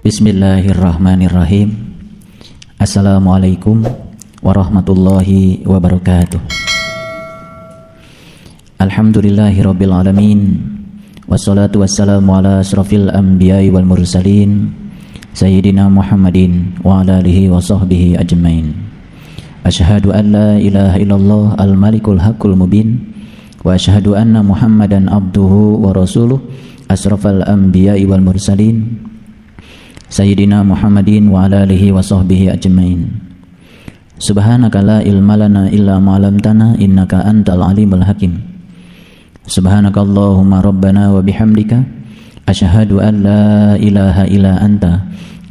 Bismillahirrahmanirrahim. Assalamualaikum warahmatullahi wabarakatuh. Alhamdulillahirabbil alamin. Wassalatu wassalamu ala asrafil anbiya'i wal mursalin Sayyidina Muhammadin wa ala alihi wa sahbihi ajmain. Asyhadu an la ilaha illallah al-malikul haqqul mubin wa asyhadu anna Muhammadan abduhu wa rasuluh asrafal anbiya'i wal mursalin Sayyidina Muhammadin wa ala alihi wa sahbihi ajmain. Subhanaka la ilma lana illa ma 'allamtana innaka antal alimul hakim. Subhanakallahumma rabbana wa bihamdika asyhadu an la ilaha illa anta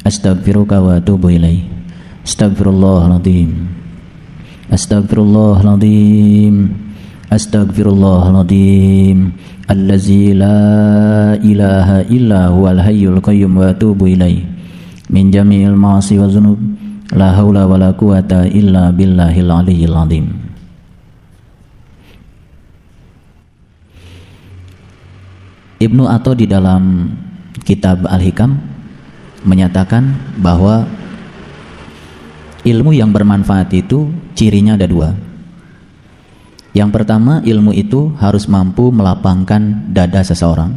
astaghfiruka wa atubu ilaik. Astaghfirullahaladzim. Astaghfirullahaladzim. Astaghfirullahaladzim. Allazi la ilaha illa huwal hayyul qayyum wa atubu ilaih. Min jami'il ma'asi wa dzunub la haula wa la quwata illa billahil aliyyil azim. Ibnu Atha di dalam kitab Al-Hikam menyatakan bahwa ilmu yang bermanfaat itu cirinya ada dua. Yang pertama, ilmu itu harus mampu melapangkan dada seseorang.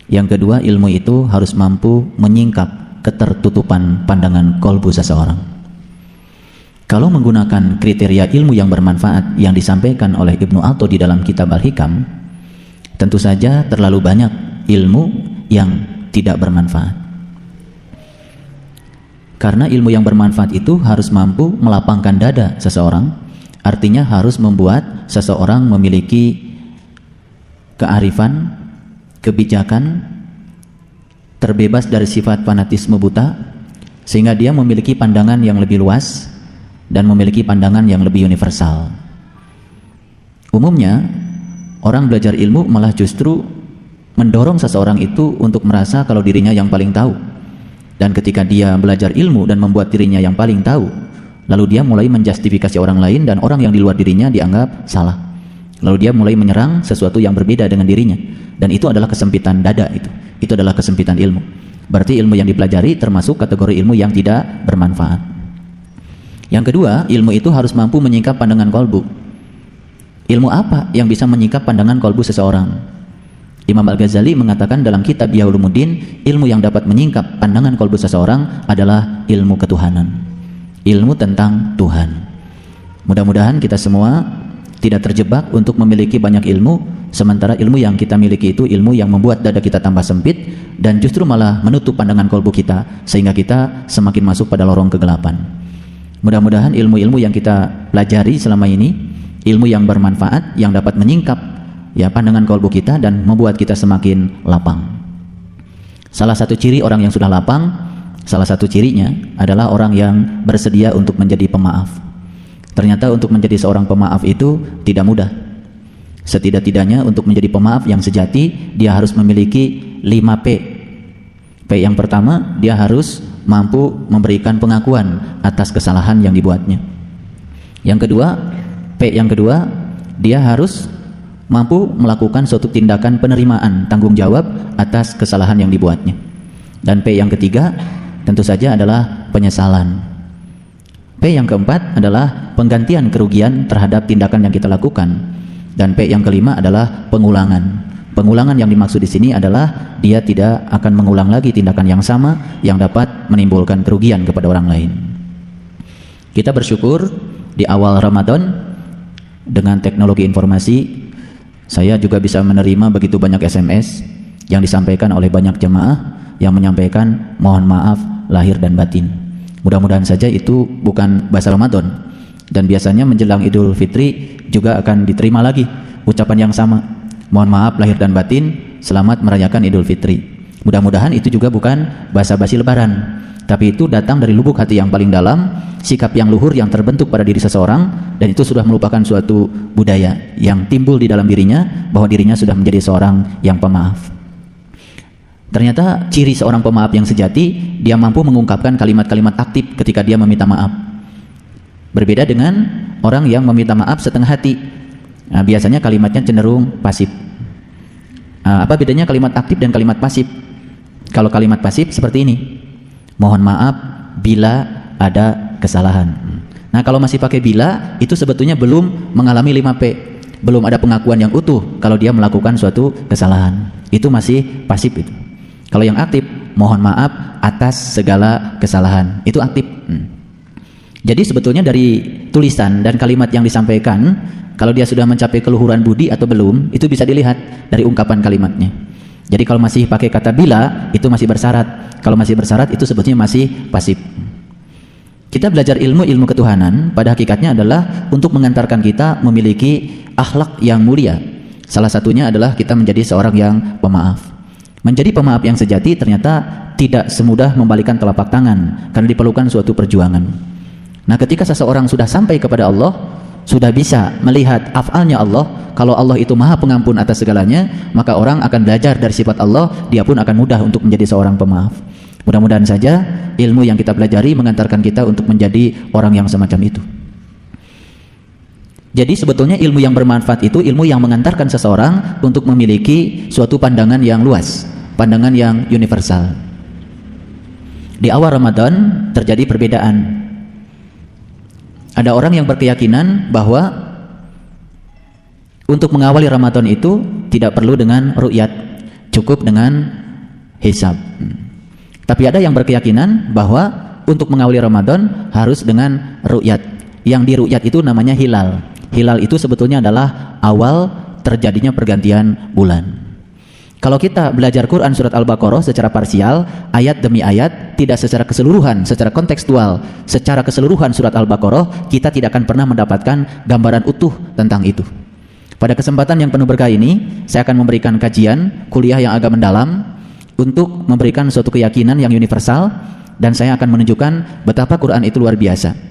Yang kedua, ilmu itu harus mampu menyingkap ketertutupan pandangan kolbu seseorang. Kalau menggunakan kriteria ilmu yang bermanfaat yang disampaikan oleh Ibnu Atha di dalam kitab Al-Hikam, tentu saja terlalu banyak ilmu yang tidak bermanfaat. Karena ilmu yang bermanfaat itu harus mampu melapangkan dada seseorang, artinya harus membuat seseorang memiliki kearifan, kebijakan, terbebas dari sifat fanatisme buta, sehingga dia memiliki pandangan yang lebih luas dan memiliki pandangan yang lebih universal. Umumnya orang belajar ilmu malah justru mendorong seseorang itu untuk merasa kalau dirinya yang paling tahu. Dan ketika dia belajar ilmu dan membuat dirinya yang paling tahu, lalu dia mulai menjustifikasi orang lain dan orang yang di luar dirinya dianggap salah. Lalu dia mulai menyerang sesuatu yang berbeda dengan dirinya. Dan itu adalah kesempitan dada itu. Itu adalah kesempitan ilmu. Berarti ilmu yang dipelajari termasuk kategori ilmu yang tidak bermanfaat. Yang kedua, ilmu itu harus mampu menyingkap pandangan kolbu. Ilmu apa yang bisa menyingkap pandangan kolbu seseorang? Imam Al-Ghazali mengatakan dalam kitab Ihya Ulumuddin, ilmu yang dapat menyingkap pandangan kolbu seseorang adalah ilmu ketuhanan, ilmu tentang Tuhan. Mudah-mudahan kita semua tidak terjebak untuk memiliki banyak ilmu, sementara ilmu yang kita miliki itu ilmu yang membuat dada kita tambah sempit dan justru malah menutup pandangan kolbu kita, sehingga kita semakin masuk pada lorong kegelapan. Mudah-mudahan ilmu-ilmu yang kita pelajari selama ini ilmu yang bermanfaat, yang dapat menyingkap pandangan kolbu kita dan membuat kita semakin lapang. Salah satu ciri orang yang sudah lapang, salah satu cirinya adalah orang yang bersedia untuk menjadi pemaaf. Ternyata untuk menjadi seorang pemaaf itu tidak mudah. Setidak-tidaknya untuk menjadi pemaaf yang sejati, dia harus memiliki 5 P. P yang pertama, dia harus mampu memberikan pengakuan atas kesalahan yang dibuatnya. Yang kedua, P yang kedua, dia harus mampu melakukan suatu tindakan penerimaan tanggung jawab atas kesalahan yang dibuatnya. Dan P yang ketiga tentu saja adalah penyesalan. P yang keempat adalah penggantian kerugian terhadap tindakan yang kita lakukan. Dan P yang kelima adalah pengulangan. Pengulangan yang dimaksud di sini adalah dia tidak akan mengulang lagi tindakan yang sama yang dapat menimbulkan kerugian kepada orang lain. Kita bersyukur di awal Ramadan dengan teknologi informasi, saya juga bisa menerima begitu banyak SMS yang disampaikan oleh banyak jemaah yang menyampaikan mohon maaf lahir dan batin. Mudah-mudahan saja itu bukan bahasa Ramadan, dan biasanya menjelang Idul Fitri juga akan diterima lagi ucapan yang sama, mohon maaf lahir dan batin, selamat merayakan Idul Fitri. Mudah-mudahan itu juga bukan bahasa basi Lebaran, tapi itu datang dari lubuk hati yang paling dalam, sikap yang luhur yang terbentuk pada diri seseorang, dan itu sudah merupakan suatu budaya yang timbul di dalam dirinya, bahwa dirinya sudah menjadi seorang yang pemaaf. Ternyata ciri seorang pemaaf yang sejati, dia mampu mengungkapkan kalimat-kalimat aktif ketika dia meminta maaf. Berbeda dengan orang yang meminta maaf setengah hati. Nah, biasanya kalimatnya cenderung pasif. Apa bedanya kalimat aktif dan kalimat pasif? Kalau kalimat pasif seperti ini, Mohon maaf bila ada kesalahan. Nah, kalau masih pakai bila, itu sebetulnya belum mengalami 5P. Belum ada pengakuan yang utuh kalau dia melakukan suatu kesalahan. Itu masih pasif itu. Kalau yang aktif, mohon maaf atas segala kesalahan. Itu aktif. Jadi sebetulnya dari tulisan dan kalimat yang disampaikan, kalau dia sudah mencapai keluhuran budi atau belum, itu bisa dilihat dari ungkapan kalimatnya. Jadi kalau masih pakai kata bila, itu masih bersyarat. Kalau masih bersyarat, itu sebetulnya masih pasif. Kita belajar ilmu ketuhanan pada hakikatnya adalah untuk mengantarkan kita memiliki akhlak yang mulia. Salah satunya adalah kita menjadi seorang yang pemaaf. Menjadi pemaaf yang sejati ternyata tidak semudah membalikan telapak tangan, karena diperlukan suatu perjuangan. Nah, ketika seseorang sudah sampai kepada Allah, sudah bisa melihat af'alnya Allah, kalau Allah itu maha pengampun atas segalanya, maka orang akan belajar dari sifat Allah, dia pun akan mudah untuk menjadi seorang pemaaf. Mudah-mudahan saja ilmu yang kita pelajari mengantarkan kita untuk menjadi orang yang semacam itu. Jadi sebetulnya ilmu yang bermanfaat itu ilmu yang mengantarkan seseorang untuk memiliki suatu pandangan yang luas, pandangan yang universal. Di awal Ramadan terjadi perbedaan. Ada orang yang berkeyakinan bahwa untuk mengawali Ramadan itu tidak perlu dengan ru'yat, cukup dengan hisab. Tapi ada yang berkeyakinan bahwa untuk mengawali Ramadan harus dengan ru'yat. Yang di ru'yat itu namanya hilal. Hilal itu sebetulnya adalah awal terjadinya pergantian bulan. Kalau kita belajar Quran surat Al-Baqarah secara parsial, ayat demi ayat, tidak secara keseluruhan, secara kontekstual, secara keseluruhan surat Al-Baqarah, kita tidak akan pernah mendapatkan gambaran utuh tentang itu. Pada kesempatan yang penuh berkah ini, saya akan memberikan kajian kuliah yang agak mendalam untuk memberikan suatu keyakinan yang universal, dan saya akan menunjukkan betapa Quran itu luar biasa.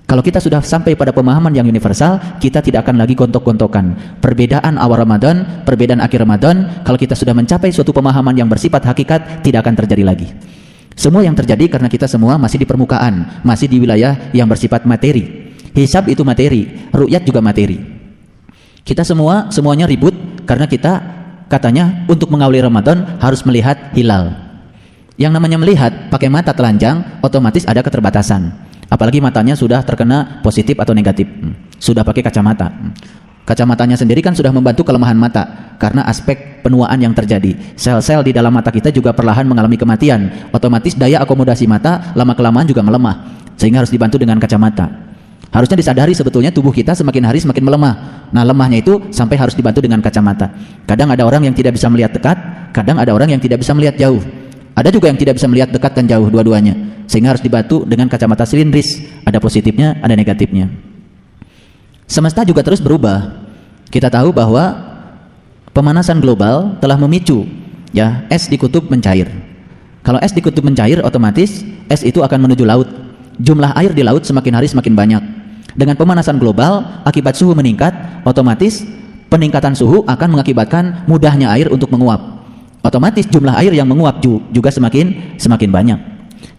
Kalau kita sudah sampai pada pemahaman yang universal, kita tidak akan lagi gontok-gontokan. Perbedaan awal Ramadan, perbedaan akhir Ramadan, kalau kita sudah mencapai suatu pemahaman yang bersifat hakikat, tidak akan terjadi lagi. Semua yang terjadi karena kita semua masih di permukaan, masih di wilayah yang bersifat materi. Hisab itu materi, ru'yat juga materi. Kita semuanya ribut karena kita katanya untuk mengawali Ramadan harus melihat hilal. Yang namanya melihat pakai mata telanjang, otomatis ada keterbatasan. Apalagi matanya sudah terkena positif atau negatif, sudah pakai kacamata. Kacamatanya sendiri kan sudah membantu kelemahan mata karena aspek penuaan yang terjadi. Sel-sel di dalam mata kita juga perlahan mengalami kematian. Otomatis daya akomodasi mata lama-kelamaan juga melemah, sehingga harus dibantu dengan kacamata. Harusnya disadari sebetulnya tubuh kita semakin hari semakin melemah. Nah, lemahnya itu sampai harus dibantu dengan kacamata. Kadang ada orang yang tidak bisa melihat dekat, kadang ada orang yang tidak bisa melihat jauh. Ada juga yang tidak bisa melihat dekat dan jauh, dua-duanya, sehingga harus dibantu dengan kacamata silindris. Ada positifnya, ada negatifnya. Semesta juga terus berubah. Kita tahu bahwa pemanasan global telah memicu es di kutub mencair. Kalau es di kutub mencair, otomatis es itu akan menuju laut. Jumlah air di laut semakin hari semakin banyak. Dengan pemanasan global, akibat suhu meningkat, otomatis peningkatan suhu akan mengakibatkan mudahnya air untuk menguap. Otomatis jumlah air yang menguap juga semakin banyak.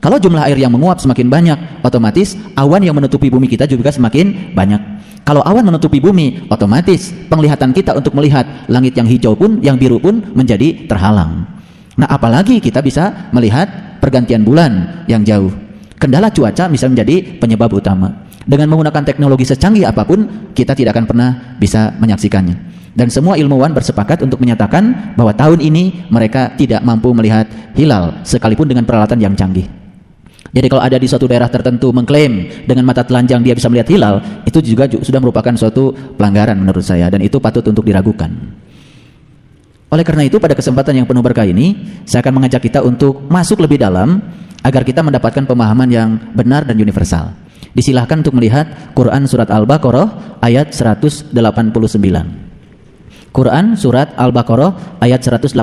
Kalau jumlah air yang menguap semakin banyak, otomatis awan yang menutupi bumi kita juga semakin banyak. Kalau awan menutupi bumi, otomatis penglihatan kita untuk melihat langit yang hijau pun, yang biru pun menjadi terhalang. Nah, apalagi kita bisa melihat pergantian bulan yang jauh. Kendala cuaca bisa menjadi penyebab utama. Dengan menggunakan teknologi secanggih apapun, kita tidak akan pernah bisa menyaksikannya. Dan semua ilmuwan bersepakat untuk menyatakan bahwa tahun ini mereka tidak mampu melihat hilal sekalipun dengan peralatan yang canggih. Jadi kalau ada di suatu daerah tertentu mengklaim dengan mata telanjang dia bisa melihat hilal, itu juga sudah merupakan suatu pelanggaran menurut saya, dan itu patut untuk diragukan. Oleh karena itu, pada kesempatan yang penuh berkah ini, saya akan mengajak kita untuk masuk lebih dalam agar kita mendapatkan pemahaman yang benar dan universal. Disilahkan untuk melihat Quran surat Al-Baqarah ayat 189. Quran surat Al-Baqarah ayat 189.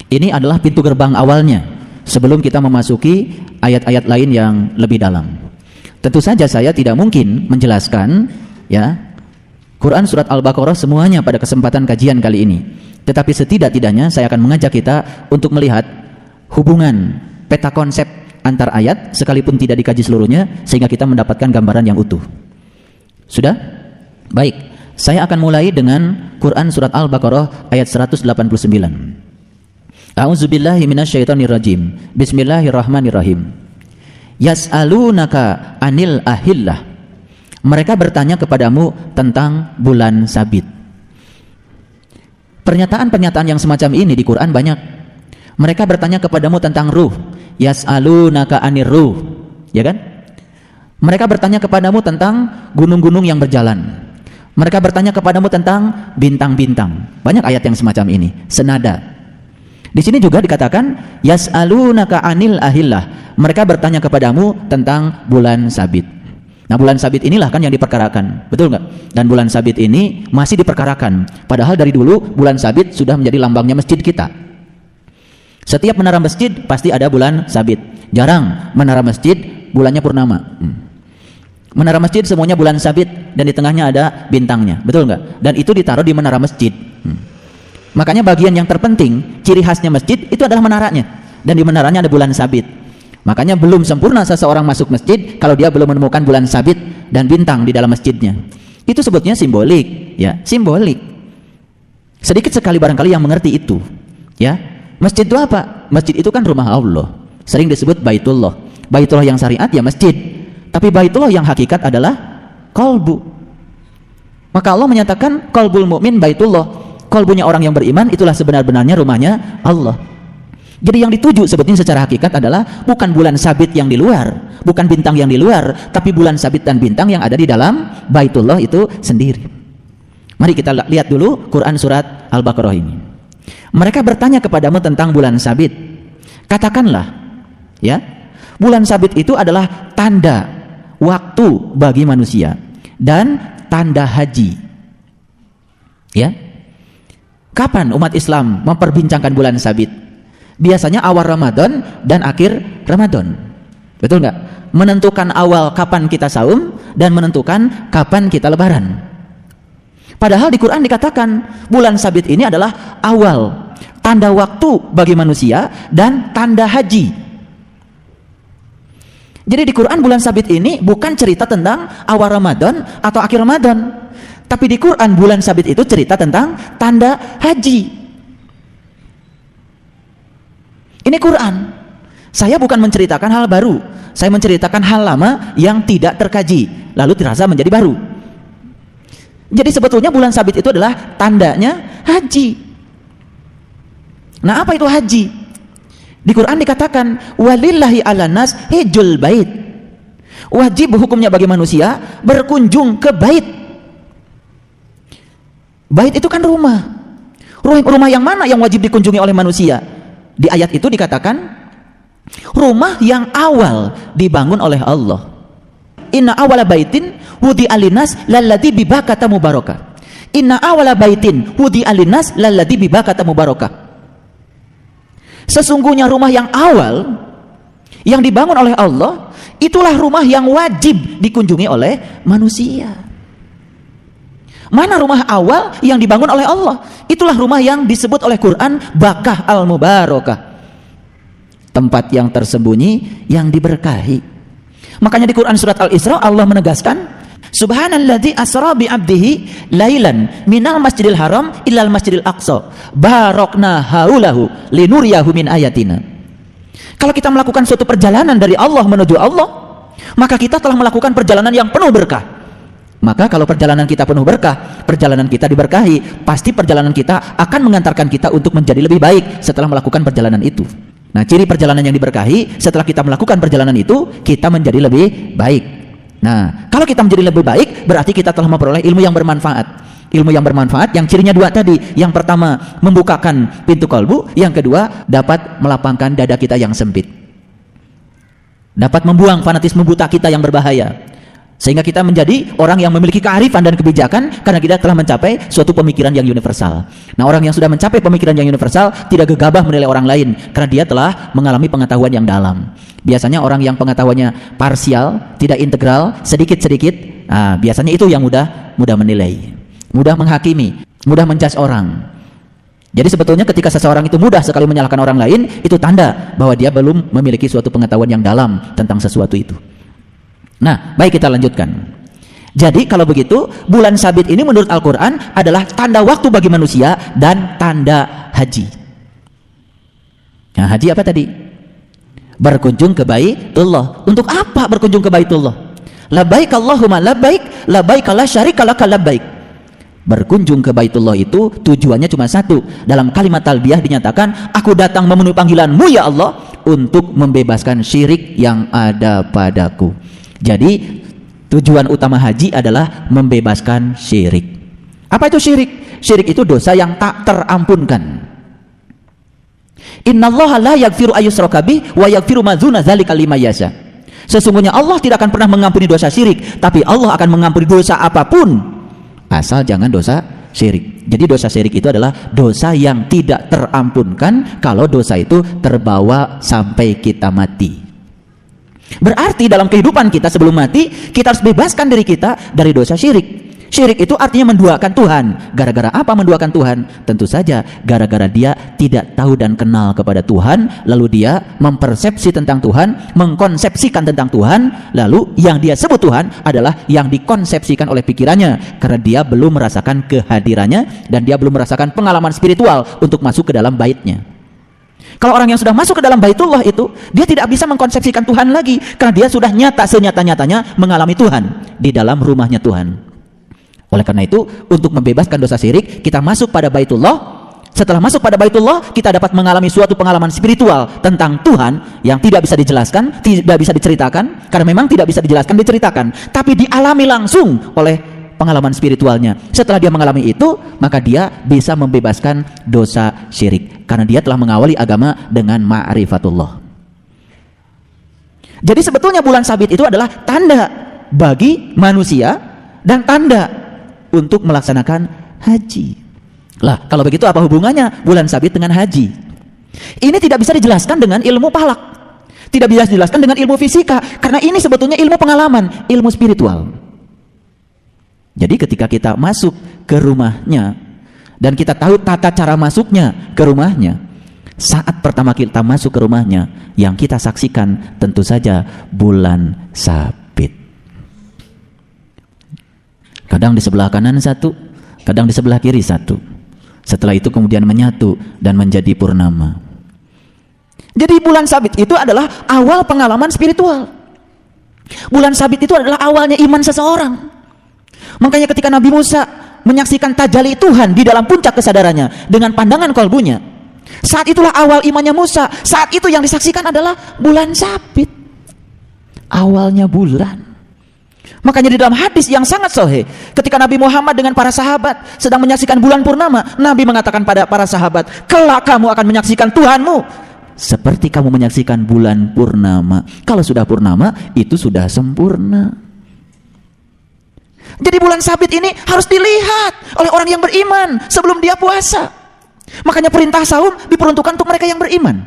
Ini adalah pintu gerbang awalnya sebelum kita memasuki ayat-ayat lain yang lebih dalam. Tentu saja saya tidak mungkin menjelaskan Quran surat Al-Baqarah semuanya pada kesempatan kajian kali ini. Tetapi setidak-tidaknya saya akan mengajak kita untuk melihat hubungan peta konsep antar ayat sekalipun tidak dikaji seluruhnya, sehingga kita mendapatkan gambaran yang utuh. Sudah? Baik. Saya akan mulai dengan Quran surat Al-Baqarah ayat 189. A'udzubillahi minasyaitonirrajim. Bismillahirrahmanirrahim. Yas'alunaka anil ahillah. Mereka bertanya kepadamu tentang bulan sabit. Pernyataan-pernyataan yang semacam ini di Quran banyak. Mereka bertanya kepadamu tentang ruh. Yas'alunaka anir ruh. Ya kan? Mereka bertanya kepadamu tentang gunung-gunung yang berjalan. Mereka bertanya kepadamu tentang bintang-bintang. Banyak ayat yang semacam ini, senada. Di sini juga dikatakan yas'alunaka anil ahillah. Mereka bertanya kepadamu tentang bulan sabit. Nah, bulan sabit inilah kan yang diperkarakan, betul nggak? Dan bulan sabit ini masih diperkarakan. Padahal dari dulu bulan sabit sudah menjadi lambangnya masjid kita. Setiap menara masjid pasti ada bulan sabit. Jarang menara masjid bulannya purnama. Menara masjid semuanya bulan sabit dan di tengahnya ada bintangnya, betul nggak? Dan itu ditaruh di menara masjid. Makanya bagian yang terpenting, ciri khasnya masjid itu adalah menaranya. Dan di menaranya ada bulan sabit. Makanya belum sempurna seseorang masuk masjid kalau dia belum menemukan bulan sabit dan bintang di dalam masjidnya. Itu sebutnya simbolik, ya, simbolik. Sedikit sekali barangkali yang mengerti itu, ya. Masjid itu apa? Masjid itu kan rumah Allah. Sering disebut Baitullah. Baitullah yang syariat ya masjid. Tapi Baitullah yang hakikat adalah qalbu. Maka Allah menyatakan qalbul mu'min Baitullah. Qalbunya orang yang beriman itulah sebenar-benarnya rumahnya Allah. Jadi yang dituju sebetulnya secara hakikat adalah bukan bulan sabit yang di luar, bukan bintang yang di luar, tapi bulan sabit dan bintang yang ada di dalam Baitullah itu sendiri. Mari kita lihat dulu Quran surat Al-Baqarah ini. Mereka bertanya kepadamu tentang bulan sabit. Katakanlah, ya, bulan sabit itu adalah tanda waktu bagi manusia dan tanda haji. Ya. Kapan umat Islam memperbincangkan bulan sabit? Biasanya awal Ramadan dan akhir Ramadan. Betul nggak? Menentukan awal kapan kita saum dan menentukan kapan kita lebaran. Padahal di Quran dikatakan bulan sabit ini adalah awal, tanda waktu bagi manusia dan tanda haji. Jadi di Quran bulan sabit ini bukan cerita tentang awal Ramadan atau akhir Ramadan. Tapi di Quran bulan sabit itu cerita tentang tanda haji. Ini Quran. Saya bukan menceritakan hal baru. Saya menceritakan hal lama yang tidak terkaji, lalu terasa menjadi baru. Jadi sebetulnya bulan sabit itu adalah tandanya haji. Nah, apa itu haji? Di Quran dikatakan walillahi 'alan nas hijjul bait. Wajib hukumnya bagi manusia berkunjung ke bait. Bait itu kan rumah. Rumah yang mana yang wajib dikunjungi oleh manusia? Di ayat itu dikatakan rumah yang awal dibangun oleh Allah. Inna awala baitin wudi alinas lalladzi bibakata mubarakah. Inna awala baitin wudi alinas lalladzi bibakata mubarakah. Sesungguhnya rumah yang awal yang dibangun oleh Allah itulah rumah yang wajib dikunjungi oleh manusia. Mana rumah awal yang dibangun oleh Allah? Itulah rumah yang disebut oleh Quran Bakah al-Mubarakah. Tempat yang tersembunyi yang diberkahi. Makanya di Quran surat Al-Isra Allah menegaskan Subhanalladzi asra bi 'abdihi lailan minal masjidil haram ilal masjidil aqsa barakna haulahu linuriyahu min ayatina. Kalau kita melakukan suatu perjalanan dari Allah menuju Allah, maka kita telah melakukan perjalanan yang penuh berkah. Maka kalau perjalanan kita penuh berkah, perjalanan kita diberkahi, pasti perjalanan kita akan mengantarkan kita untuk menjadi lebih baik setelah melakukan perjalanan itu. Nah, ciri perjalanan yang diberkahi, setelah kita melakukan perjalanan itu, kita menjadi lebih baik. Nah, kalau kita menjadi lebih baik, berarti kita telah memperoleh ilmu yang bermanfaat. Ilmu yang bermanfaat yang cirinya dua tadi. Yang pertama, membukakan pintu kalbu. Yang kedua, dapat melapangkan dada kita yang sempit. Dapat membuang fanatisme buta kita yang berbahaya. Sehingga kita menjadi orang yang memiliki kearifan dan kebijakan karena kita telah mencapai suatu pemikiran yang universal. Nah, orang yang sudah mencapai pemikiran yang universal tidak gegabah menilai orang lain karena dia telah mengalami pengetahuan yang dalam. Biasanya orang yang pengetahuannya parsial, tidak integral, sedikit-sedikit, biasanya itu yang mudah menilai, mudah menghakimi, mudah menjudge orang. Jadi sebetulnya ketika seseorang itu mudah sekali menyalahkan orang lain, itu tanda bahwa dia belum memiliki suatu pengetahuan yang dalam tentang sesuatu itu. Nah, baik, kita lanjutkan. Jadi kalau begitu, bulan sabit ini menurut Al-Quran adalah tanda waktu bagi manusia dan tanda haji. Nah, haji apa tadi? Berkunjung ke Baitullah. Untuk apa berkunjung ke Baitullah? Labbaik Allahumma labbaik, labbaik la syarika laka labbaik. Berkunjung ke Baitullah itu tujuannya cuma satu. Dalam kalimat talbiyah dinyatakan, aku datang memenuhi panggilanmu ya Allah untuk membebaskan syirik yang ada padaku. Jadi tujuan utama haji adalah membebaskan syirik. Apa itu syirik? Syirik itu dosa yang tak terampunkan. Innallaha la yaghfiru ayyushraka bih wa yaghfiru ma dzuna dzalika liman yasha. Sesungguhnya Allah tidak akan pernah mengampuni dosa syirik, tapi Allah akan mengampuni dosa apapun asal jangan dosa syirik. Jadi dosa syirik itu adalah dosa yang tidak terampunkan kalau dosa itu terbawa sampai kita mati. Berarti dalam kehidupan kita sebelum mati, kita harus bebaskan diri kita dari dosa syirik. Syirik itu artinya menduakan Tuhan. Gara-gara apa menduakan Tuhan? Tentu saja gara-gara dia tidak tahu dan kenal kepada Tuhan, lalu dia mempersepsi tentang Tuhan, mengkonsepsikan tentang Tuhan, lalu yang dia sebut Tuhan adalah yang dikonsepsikan oleh pikirannya, karena dia belum merasakan kehadirannya dan dia belum merasakan pengalaman spiritual untuk masuk ke dalam baitnya. Kalau orang yang sudah masuk ke dalam Baitullah itu, dia tidak bisa mengkonsepsikan Tuhan lagi, karena dia sudah nyata senyata-nyatanya mengalami Tuhan di dalam rumahnya Tuhan. Oleh karena itu, untuk membebaskan dosa syirik, kita masuk pada Baitullah. Setelah masuk pada Baitullah, kita dapat mengalami suatu pengalaman spiritual tentang Tuhan yang tidak bisa dijelaskan, tidak bisa diceritakan, karena memang tidak bisa dijelaskan, diceritakan, tapi dialami langsung oleh pengalaman spiritualnya. Setelah dia mengalami itu, maka dia bisa membebaskan dosa syirik, karena dia telah mengawali agama dengan ma'rifatullah. Jadi sebetulnya bulan sabit itu adalah tanda bagi manusia dan tanda untuk melaksanakan haji. Lah, kalau begitu apa hubungannya bulan sabit dengan haji? Ini tidak bisa dijelaskan dengan ilmu falak, tidak bisa dijelaskan dengan ilmu fisika, karena ini sebetulnya ilmu pengalaman, ilmu spiritual. Jadi ketika kita masuk ke rumahnya dan kita tahu tata cara masuknya ke rumahnya, saat pertama kita masuk ke rumahnya, yang kita saksikan tentu saja bulan sabit. Kadang di sebelah kanan satu, kadang di sebelah kiri satu. Setelah itu kemudian menyatu dan menjadi purnama. Jadi bulan sabit itu adalah awal pengalaman spiritual. Bulan sabit itu adalah awalnya iman seseorang. Makanya ketika Nabi Musa menyaksikan tajalli Tuhan di dalam puncak kesadarannya dengan pandangan kolbunya, saat itulah awal imannya Musa. Saat itu yang disaksikan adalah bulan sabit, awalnya bulan. Makanya di dalam hadis yang sangat sahih, ketika Nabi Muhammad dengan para sahabat sedang menyaksikan bulan purnama, Nabi mengatakan pada para sahabat, kelak kamu akan menyaksikan Tuhanmu seperti kamu menyaksikan bulan purnama. Kalau sudah purnama, itu sudah sempurna. Jadi bulan sabit ini harus dilihat oleh orang yang beriman sebelum dia puasa. Makanya perintah saum diperuntukkan untuk mereka yang beriman.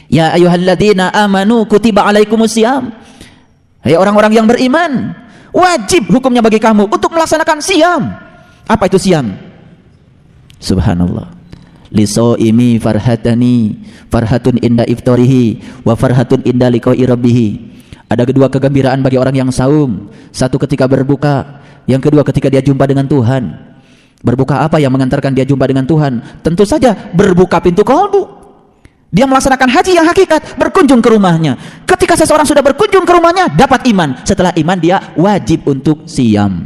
Ya ayyuhalladzina amanu kutiba alaikumusiyam. Hai orang-orang yang beriman, wajib hukumnya bagi kamu untuk melaksanakan siam. Apa itu siam? Subhanallah. Lisoimi farhatani, farhatun inda iftarihi wa farhatun inda liqa'i rabbih. Ada kedua kegembiraan bagi orang yang saum. Satu ketika berbuka, yang kedua ketika dia jumpa dengan Tuhan. Berbuka apa yang mengantarkan dia jumpa dengan Tuhan? Tentu saja berbuka pintu kalbu. Dia melaksanakan haji yang hakikat, berkunjung ke rumahnya. Ketika seseorang sudah berkunjung ke rumahnya, dapat iman. Setelah iman, dia wajib untuk siam,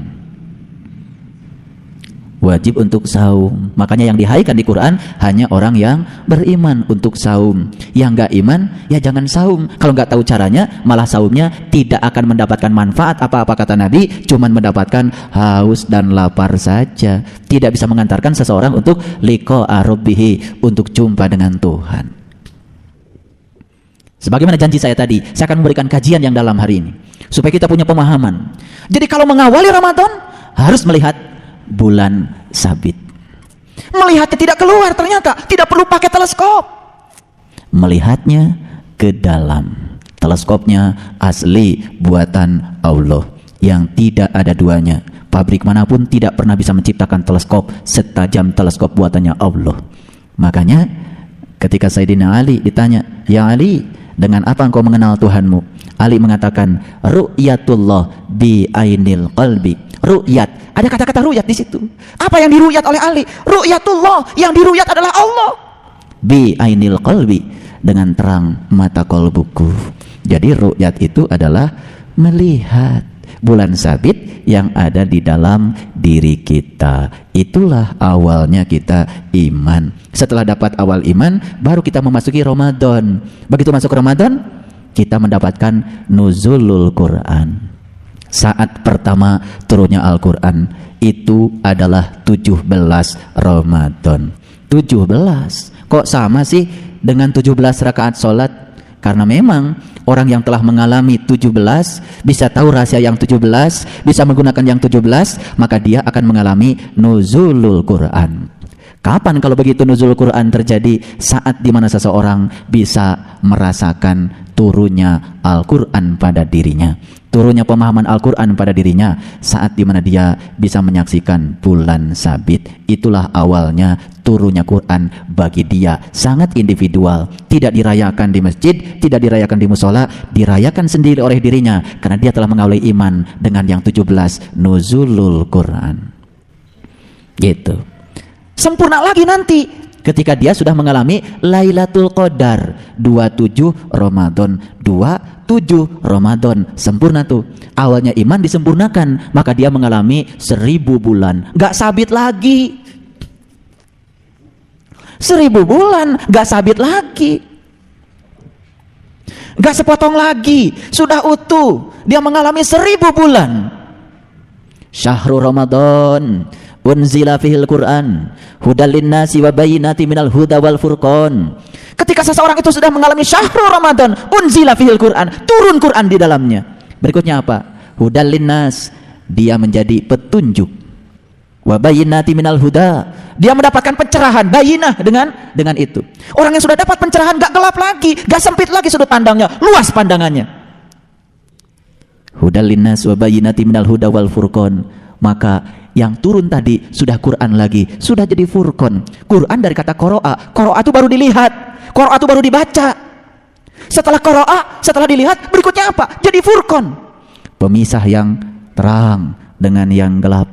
wajib untuk saum. Makanya yang dihaikan di Quran hanya orang yang beriman untuk saum. Yang gak iman, ya jangan saum. Kalau gak tahu caranya, malah saumnya tidak akan mendapatkan manfaat apa-apa, kata Nabi, cuman mendapatkan haus dan lapar saja. Tidak bisa mengantarkan seseorang untuk liqa'a rabbih, untuk jumpa dengan Tuhan. Sebagaimana janji saya tadi, saya akan memberikan kajian yang dalam hari ini supaya kita punya pemahaman. Jadi kalau mengawali Ramadan harus melihat bulan sabit. Melihatnya tidak keluar, ternyata tidak perlu pakai teleskop. Melihatnya ke dalam. Teleskopnya asli buatan Allah yang tidak ada duanya. Pabrik manapun tidak pernah bisa menciptakan teleskop setajam teleskop buatannya Allah. Makanya ketika Sayyidina Ali ditanya, "Ya Ali, dengan apa engkau mengenal Tuhanmu?" Ali mengatakan, "Ru'yatullah bi ainil qalbi." Ru'yat, ada kata-kata ru'yat di situ. Apa yang diruyat oleh Ali? Ru'yatullah, yang diruyat adalah Allah. Bi ainil qalbi, dengan terang mata kolbuku. Jadi ru'yat itu adalah melihat bulan sabit yang ada di dalam diri kita. Itulah awalnya kita iman. Setelah dapat awal iman, baru kita memasuki Ramadan. Begitu masuk Ramadan, kita mendapatkan nuzulul Quran. Saat pertama turunnya Al-Quran itu adalah 17 Ramadan. 17. Kok sama sih dengan 17 rakaat sholat? Karena memang orang yang telah mengalami 17 bisa tahu rahasia yang 17, bisa menggunakan yang 17, maka dia akan mengalami nuzulul Quran. Kapan kalau begitu nuzulul Quran terjadi? Saat dimana seseorang bisa merasakan turunnya Al-Quran pada dirinya, turunnya pemahaman Al-Quran pada dirinya, saat dimana dia bisa menyaksikan bulan sabit. Itulah awalnya turunnya Quran bagi dia, sangat individual, tidak dirayakan di masjid, tidak dirayakan di musola, dirayakan sendiri oleh dirinya, karena dia telah mengawali iman dengan yang 17 nuzulul Quran. Gitu. Sempurna lagi nanti ketika dia sudah mengalami Lailatul Qadar 27 Ramadan, 27 Ramadan, sempurna tuh. Awalnya iman disempurnakan, maka dia mengalami 1000 bulan, gak sabit lagi. 1000 bulan gak sabit lagi, gak sepotong lagi, sudah utuh. Dia mengalami 1000 bulan. Syahrul Ramadan unzila fihil Quran hudal linnasi wa bayyinatin minal huda wal furqan. Ketika seseorang itu sudah mengalami syahrul Ramadan unzila fihil Quran, turun Quran di dalamnya. Berikutnya apa? Hudal linnas, dia menjadi petunjuk. Wa bayyinatin minal huda, dia mendapatkan pencerahan, bayinah dengan itu. Orang yang sudah dapat pencerahan gak gelap lagi, gak sempit lagi sudut pandangnya, luas pandangannya. Hudal linnas wa bayyinatin minal huda wal furqan. Maka yang turun tadi sudah Quran lagi, sudah jadi furqan. Quran dari kata qara'a. Qara'a itu baru dilihat, qara'a itu baru dibaca. Setelah qara'a, setelah dilihat, berikutnya apa? Jadi furqan. Pemisah yang terang dengan yang gelap,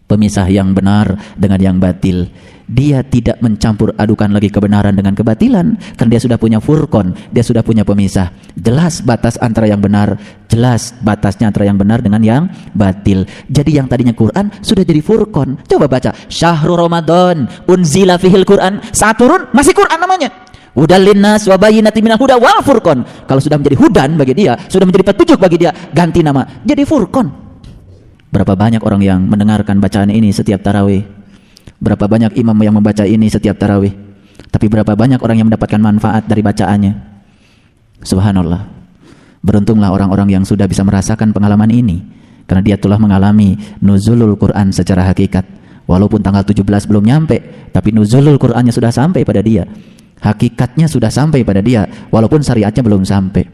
pemisah yang benar dengan yang batil. Dia tidak mencampur adukan lagi kebenaran dengan kebatilan, karena dia sudah punya furqan, dia sudah punya pemisah. Jelas batas antara yang benar, jelas batasnya antara yang benar dengan yang batil. Jadi yang tadinya Quran sudah jadi furqan. Coba baca Syahrul Ramadan unzila fihil Quran, saat turun masih Quran namanya. Hudal linnas wa bayyinatin minal huda wal furqan. Kalau sudah menjadi hudan bagi dia, sudah menjadi petunjuk bagi dia, ganti nama jadi furqan. Berapa banyak orang yang mendengarkan bacaan ini setiap tarawih? Berapa banyak imam yang membaca ini setiap tarawih? Tapi berapa banyak orang yang mendapatkan manfaat dari bacaannya? Subhanallah. Beruntunglah orang-orang yang sudah bisa merasakan pengalaman ini, karena dia telah mengalami nuzulul Quran secara hakikat. Walaupun tanggal 17 belum nyampe, tapi nuzulul Qurannya sudah sampai pada dia, hakikatnya sudah sampai pada dia, walaupun syariatnya belum sampai.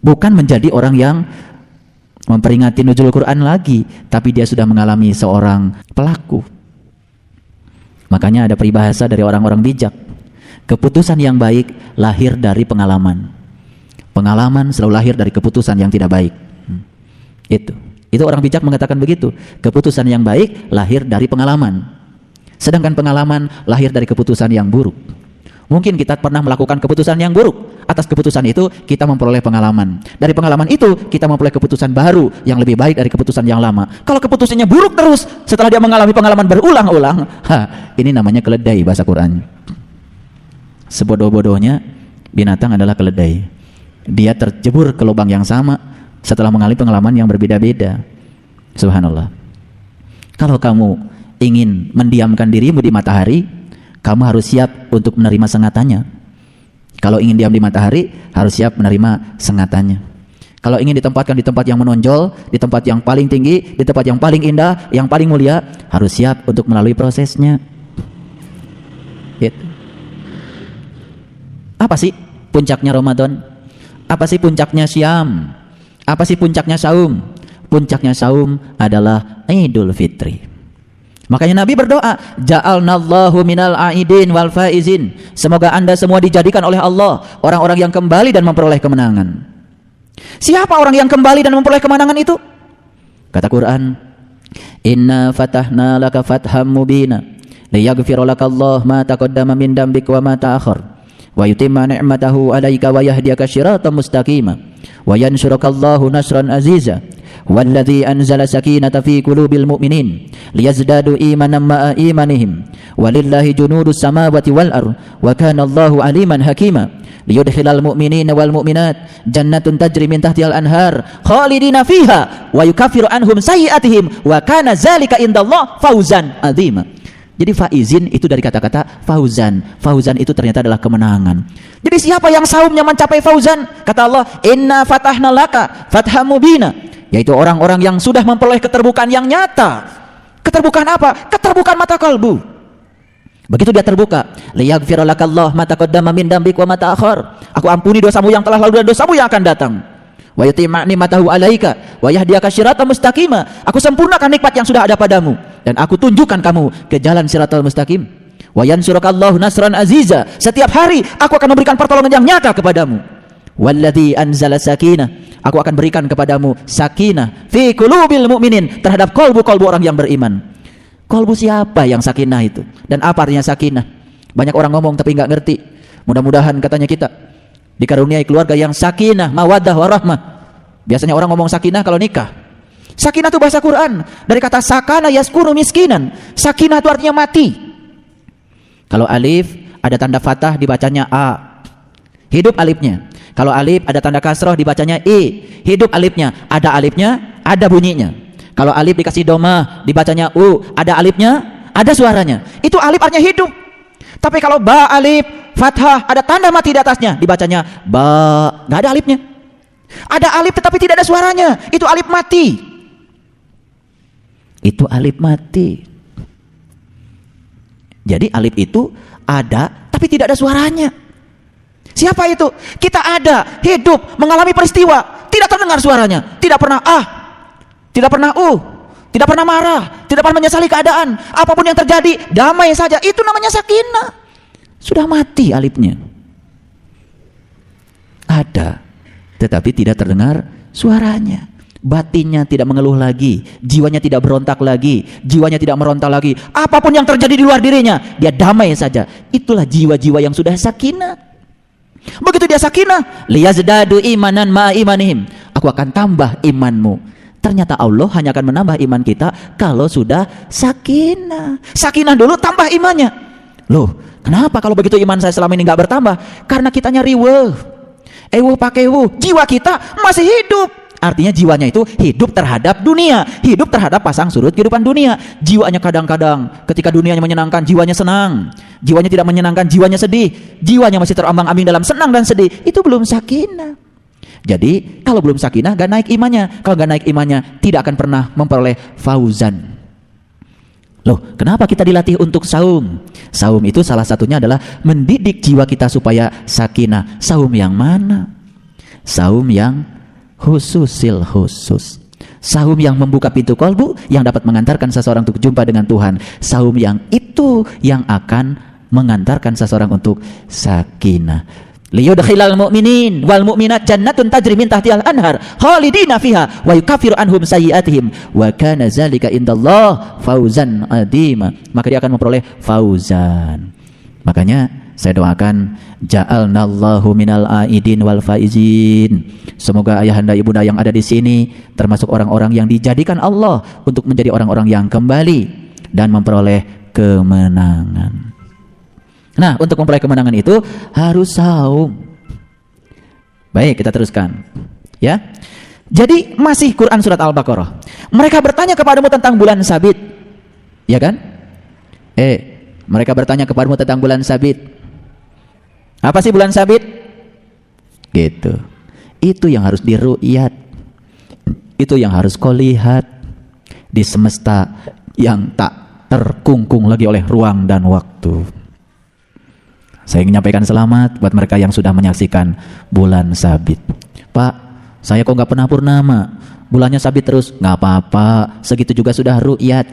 Bukan menjadi orang yang memperingati nuzulul Quran lagi, tapi dia sudah mengalami seorang pelaku. Makanya ada peribahasa dari orang-orang bijak, keputusan yang baik lahir dari pengalaman. Pengalaman selalu lahir dari keputusan yang tidak baik. Itu orang bijak mengatakan begitu. Keputusan yang baik lahir dari pengalaman, sedangkan pengalaman lahir dari keputusan yang buruk. Mungkin kita pernah melakukan keputusan yang buruk. Atas keputusan itu kita memperoleh pengalaman. Dari pengalaman itu kita memperoleh keputusan baru yang lebih baik dari keputusan yang lama. Kalau keputusannya buruk terus setelah dia mengalami pengalaman berulang-ulang, ini namanya keledai bahasa Quran. Sebodoh-bodohnya binatang adalah keledai. Dia terjebur ke lubang yang sama setelah mengalami pengalaman yang berbeda-beda. Subhanallah. Kalau kamu ingin mendiamkan dirimu di matahari, kamu harus siap untuk menerima sengatannya. Kalau ingin diam di matahari, harus siap menerima sengatannya. Kalau ingin ditempatkan di tempat yang menonjol, di tempat yang paling tinggi, di tempat yang paling indah, yang paling mulia, harus siap untuk melalui prosesnya. Gitu. Apa sih puncaknya Ramadan? Apa sih puncaknya Syam? Apa sih puncaknya saum? Puncaknya saum adalah Idul Fitri. Makanya Nabi berdoa, ja'alnallahu minal aidin wal faizin. Semoga Anda semua dijadikan oleh Allah orang-orang yang kembali dan memperoleh kemenangan. Siapa orang yang kembali dan memperoleh kemenangan itu? Kata Quran, inna fatahna laka fatham mubina liyaghfira lakallahu ma taqaddama min dambik wa ma ta'akhkhar wa yutimma ni'matahu 'alaika wa yahdiyaka shiratan mustaqima wa yansurukallahu nasran aziza walladzi anzala sakinata fi qulubil mu'minin liyazdadu imanan ma'a imanihim walillahi junudus samawati wal ard wa kana Allahu 'aliman hakima liyudkhilal mu'minina wal mu'minat jannatun tajri min tahtihal anhar khalidina fiha wa yukaffiru anhum sayyi'atihim wa kana zalika indallah fauzan 'azima. Jadi faizin itu dari kata-kata fauzan. Fauzan itu ternyata adalah kemenangan. Jadi siapa yang saumnya mencapai fauzan? Kata Allah, inna fatahna laka fatham mubina, yaitu orang-orang yang sudah memperoleh keterbukaan yang nyata. Keterbukaan apa? Keterbukaan mata kalbu. Begitu dia terbuka, liyaghfira lakallah ma taqaddama min dambik wa ma ta'akhkhar. Aku ampuni dosamu yang telah lalu dan dosamu yang akan datang. Wa yutimma ni'matahu 'alaika wa yahdiyaka siratan mustaqima. Aku sempurnakan nikmat yang sudah ada padamu dan aku tunjukkan kamu ke jalan siratal mustaqim. Wa yansurukallahu nasran aziza. Setiap hari aku akan memberikan pertolongan yang nyata kepadamu. Walladzi anzala sakinah. Aku akan berikan kepadamu sakinah fi qulubil mu'minin, terhadap kalbu-kalbu orang yang beriman. Kalbu siapa yang sakinah itu? Dan apa artinya sakinah? Banyak orang ngomong tapi nggak ngerti. Mudah-mudahan katanya kita dikaruniai keluarga yang sakinah, mawaddah, warahmah. Biasanya orang ngomong sakinah kalau nikah. Sakinah itu bahasa Quran dari kata sakana yaskunu miskinan. Sakinah itu artinya mati. Kalau alif ada tanda fathah dibacanya a, hidup alifnya. Kalau alif ada tanda kasroh dibacanya i, hidup alifnya. Ada alifnya, ada bunyinya. Kalau alif dikasih domah dibacanya u, ada alifnya, ada suaranya. Itu alif artinya hidup. Tapi kalau ba alif fathah ada tanda mati di atasnya dibacanya ba, nggak ada alifnya. Ada alif tetapi tidak ada suaranya, itu alif mati. Itu alif mati. Jadi alif itu ada tapi tidak ada suaranya. Siapa itu? Kita ada, hidup, mengalami peristiwa, tidak terdengar suaranya, tidak pernah tidak pernah tidak pernah marah, tidak pernah menyesali keadaan. Apapun yang terjadi, damai saja. Itu namanya sakinah. Sudah mati alifnya. Ada, tetapi tidak terdengar suaranya. Batinnya tidak mengeluh lagi, jiwanya tidak berontak lagi, jiwanya tidak meronta lagi. Apapun yang terjadi di luar dirinya, dia damai saja. Itulah jiwa-jiwa yang sudah sakinah. Begitu dia sakinah, liyazdadu imanan ma'a imanihim. Aku akan tambah imanmu. Ternyata Allah hanya akan menambah iman kita kalau sudah sakinah. Sakinah dulu tambah imannya. Loh, kenapa kalau begitu iman saya selama ini nggak bertambah? Karena kitanya riweuh. Pakewuh. Jiwa kita masih hidup. Artinya jiwanya itu hidup terhadap dunia, hidup terhadap pasang surut kehidupan dunia. Jiwanya kadang-kadang ketika dunianya menyenangkan, jiwanya senang. Jiwanya tidak menyenangkan, jiwanya sedih. Jiwanya masih terombang-ambing dalam senang dan sedih. Itu belum sakinah. Jadi kalau belum sakinah gak naik imannya. Kalau gak naik imannya tidak akan pernah memperoleh fauzan. Loh, kenapa kita dilatih untuk saum? Saum itu salah satunya adalah mendidik jiwa kita supaya sakinah. Saum yang mana? Saum yang khususil khusus. Saum yang membuka pintu kolbu, yang dapat mengantarkan seseorang untuk jumpa dengan Tuhan. Saum yang itu yang akan mengantarkan seseorang untuk sakinah. Liyudkhilal mu'minin wal mu'minat jannatun tajri min tahtihal anhar khalidina fiha wa yukaffiru anhum sayyi'atihim wa kana zalika indallah fauzan 'azima. Maka dia akan memperoleh fauzan. Makanya saya doakan ja'alnallahu minal aidin wal faizin. Semoga ayahanda ibunda yang ada di sini termasuk orang-orang yang dijadikan Allah untuk menjadi orang-orang yang kembali dan memperoleh kemenangan. Nah, untuk memperoleh kemenangan itu harus saum. Baik, kita teruskan. Ya. Jadi masih Quran surat Al-Baqarah. Mereka bertanya kepadamu tentang bulan sabit. Ya kan? Mereka bertanya kepadamu tentang bulan sabit. Apa sih bulan sabit? Gitu. Itu yang harus diru'yat. Itu yang harus kau lihat di semesta yang tak terkungkung lagi oleh ruang dan waktu. Saya ingin menyampaikan selamat buat mereka yang sudah menyaksikan bulan sabit. Pak, saya kok nggak pernah purnama, bulannya sabit terus. Nggak apa-apa, segitu juga sudah ru'yat,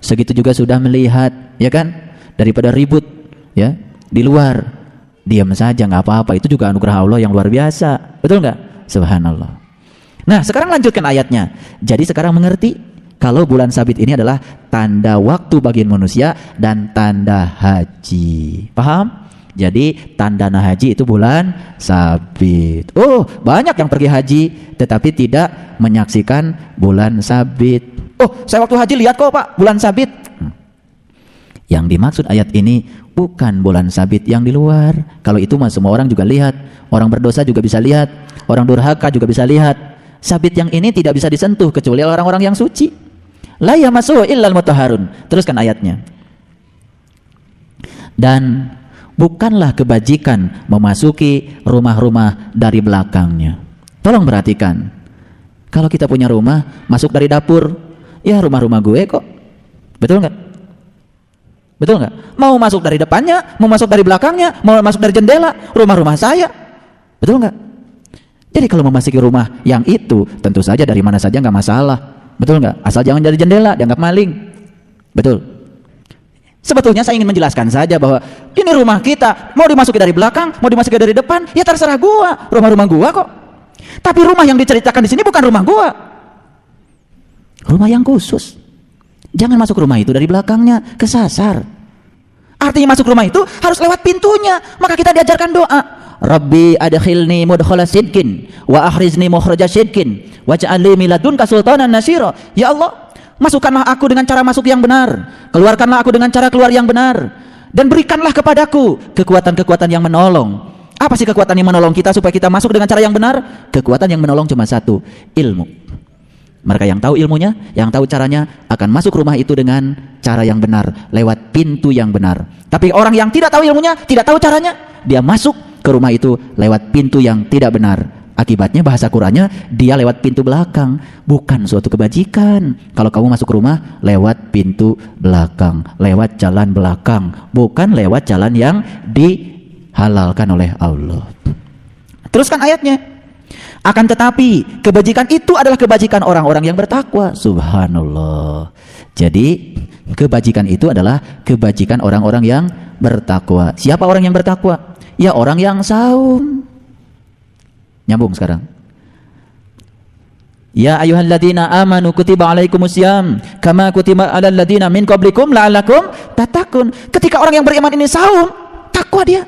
segitu juga sudah melihat, ya kan? Daripada ribut, ya di luar, diam saja nggak apa-apa. Itu juga anugerah Allah yang luar biasa, betul nggak? Subhanallah. Nah, sekarang lanjutkan ayatnya. Jadi sekarang mengerti kalau bulan sabit ini adalah tanda waktu bagi manusia dan tanda haji. Paham? Jadi tandana haji itu bulan sabit. Oh, banyak yang pergi haji tetapi tidak menyaksikan bulan sabit. Oh, saya waktu haji lihat kok Pak, bulan sabit. Yang dimaksud ayat ini bukan bulan sabit yang di luar. Kalau itu mah semua orang juga lihat. Orang berdosa juga bisa lihat. Orang durhaka juga bisa lihat. Sabit yang ini tidak bisa disentuh kecuali orang-orang yang suci. La yamassuhu illal mutahharun. Teruskan ayatnya. Dan bukanlah kebajikan memasuki rumah-rumah dari belakangnya. Tolong perhatikan. Kalau kita punya rumah, masuk dari dapur, ya rumah-rumah gue kok. Betul nggak? Betul nggak? Mau masuk dari depannya, mau masuk dari belakangnya, mau masuk dari jendela, rumah-rumah saya. Betul nggak? Jadi kalau memasuki rumah yang itu, tentu saja dari mana saja nggak masalah. Betul nggak? Asal jangan dari jendela, dianggap maling. Betul. Sebetulnya saya ingin menjelaskan saja bahwa ini rumah kita, mau dimasuki dari belakang, mau dimasuki dari depan, ya terserah gua, rumah-rumah gua kok. Tapi rumah yang diceritakan di sini bukan rumah gua. Rumah yang khusus. Jangan masuk rumah itu dari belakangnya, kesasar. Artinya masuk rumah itu harus lewat pintunya. Maka kita diajarkan doa. Rabbi adkhilni mudkhala sidqin wa akhrizni mukhraja sidqin waj'al li min ladunka sultanan nasira. Ya Allah, masukkanlah aku dengan cara masuk yang benar, keluarkanlah aku dengan cara keluar yang benar, dan berikanlah kepadaku kekuatan-kekuatan yang menolong. Apa sih kekuatan yang menolong kita supaya kita masuk dengan cara yang benar? Kekuatan yang menolong cuma satu, ilmu. Mereka yang tahu ilmunya, yang tahu caranya akan masuk rumah itu dengan cara yang benar, lewat pintu yang benar. Tapi orang yang tidak tahu ilmunya, tidak tahu caranya, dia masuk ke rumah itu lewat pintu yang tidak benar. Akibatnya bahasa Qur'annya dia lewat pintu belakang. Bukan suatu kebajikan kalau kamu masuk rumah lewat pintu belakang, lewat jalan belakang, bukan lewat jalan yang dihalalkan oleh Allah. Teruskan ayatnya. Akan tetapi kebajikan itu adalah kebajikan orang-orang yang bertakwa. Subhanallah. Jadi kebajikan itu adalah kebajikan orang-orang yang bertakwa. Siapa orang yang bertakwa? Ya orang yang saum. Nyambung sekarang. Ya ayyuhalladzina amanu kutiba alaikumusiyam kama kutiba alal ladzina min qablikum la'allakum tattaqun. Ketika orang yang beriman ini saum, takwa dia.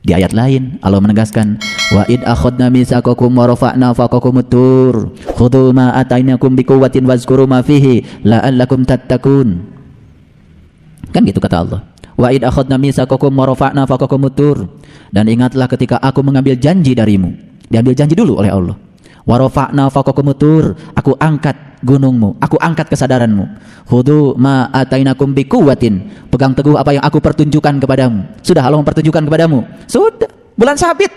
Di ayat lain Allah menegaskan wa id akhadna mitsaqakum wa rafa'na fawqakumut tur khudhu ma atainakum biquwwatin wazkuru ma fihi la'allakum tattaqun. Kan gitu kata Allah. Wa id akhadna mitsaqakum wa rafa'na fawqakumut tur. Dan ingatlah ketika aku mengambil janji darimu. Diambil janji dulu oleh Allah. Wa rafa'na fawqakumut tur. Aku angkat gunungmu, aku angkat kesadaranmu. Khudhu ma atainakum biquwwatin. Pegang teguh apa yang aku pertunjukkan kepadamu. Sudah Allah mempertunjukkan kepadamu. Sudah, bulan sabit.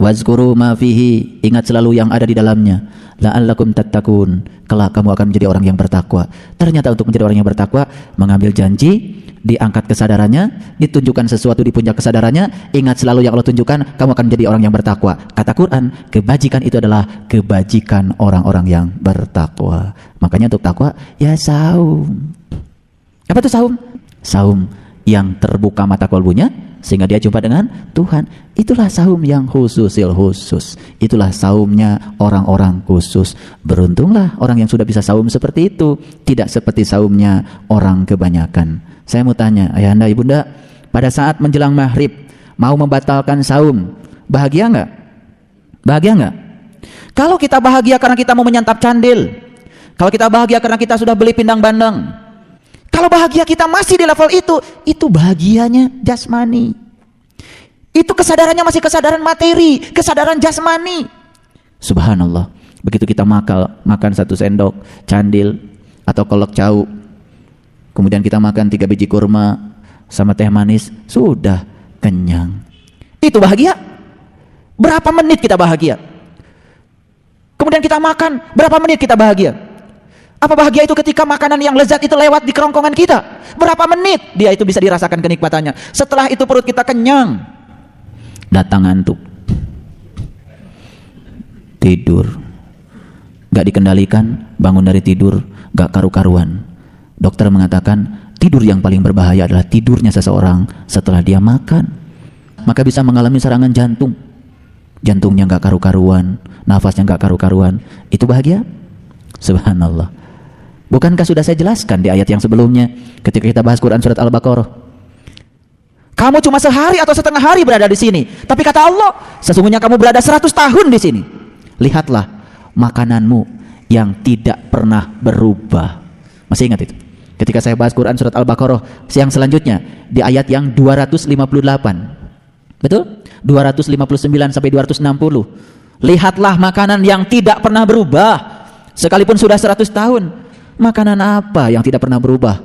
Wazkuru ma fihi, ingat selalu yang ada di dalamnya. La'allakum tattaqun, kelak kamu akan menjadi orang yang bertakwa. Ternyata untuk menjadi orang yang bertakwa, mengambil janji, diangkat kesadarannya, ditunjukkan sesuatu di puncak kesadarannya, ingat selalu yang Allah tunjukkan, kamu akan menjadi orang yang bertakwa. Kata Quran, kebajikan itu adalah kebajikan orang-orang yang bertakwa. Makanya untuk takwa, ya saum. Apa itu saum? Saum yang terbuka mata kolbunya sehingga dia jumpa dengan Tuhan. Itulah saum yang khususil khusus. Itulah saumnya orang-orang khusus. Beruntunglah orang yang sudah bisa saum seperti itu, tidak seperti saumnya orang kebanyakan. Saya mau tanya, ayahanda ibunda, pada saat menjelang maghrib mau membatalkan saum, bahagia nggak? Bahagia nggak? Kalau kita bahagia karena kita mau menyantap candil, kalau kita bahagia karena kita sudah beli pindang bandeng, kalau bahagia kita masih di level itu bahagianya jasmani. Itu kesadarannya masih kesadaran materi, kesadaran jasmani. Subhanallah. Begitu kita makan 1 sendok candil atau kolak cau, kemudian kita makan 3 biji kurma sama teh manis, sudah kenyang. Itu bahagia. Berapa menit kita bahagia? Kemudian kita makan, berapa menit kita bahagia? Apa bahagia itu ketika makanan yang lezat itu lewat di kerongkongan kita? Berapa menit dia itu bisa dirasakan kenikmatannya? Setelah itu perut kita kenyang, datang ngantuk, tidur, gak dikendalikan, bangun dari tidur gak karu-karuan. Dokter mengatakan tidur yang paling berbahaya adalah tidurnya seseorang setelah dia makan. Maka bisa mengalami serangan jantung, jantungnya gak karu-karuan, nafasnya gak karu-karuan. Itu bahagia? Subhanallah. Bukankah sudah saya jelaskan di ayat yang sebelumnya ketika kita bahas Quran surat Al-Baqarah? Kamu cuma sehari atau setengah hari berada di sini, tapi kata Allah, sesungguhnya kamu berada 100 tahun di sini. Lihatlah makananmu yang tidak pernah berubah. Masih ingat itu? Ketika saya bahas Quran surat Al-Baqarah yang selanjutnya di ayat yang 258. Betul? 259 sampai 260. Lihatlah makanan yang tidak pernah berubah sekalipun sudah 100 tahun. Makanan apa yang tidak pernah berubah?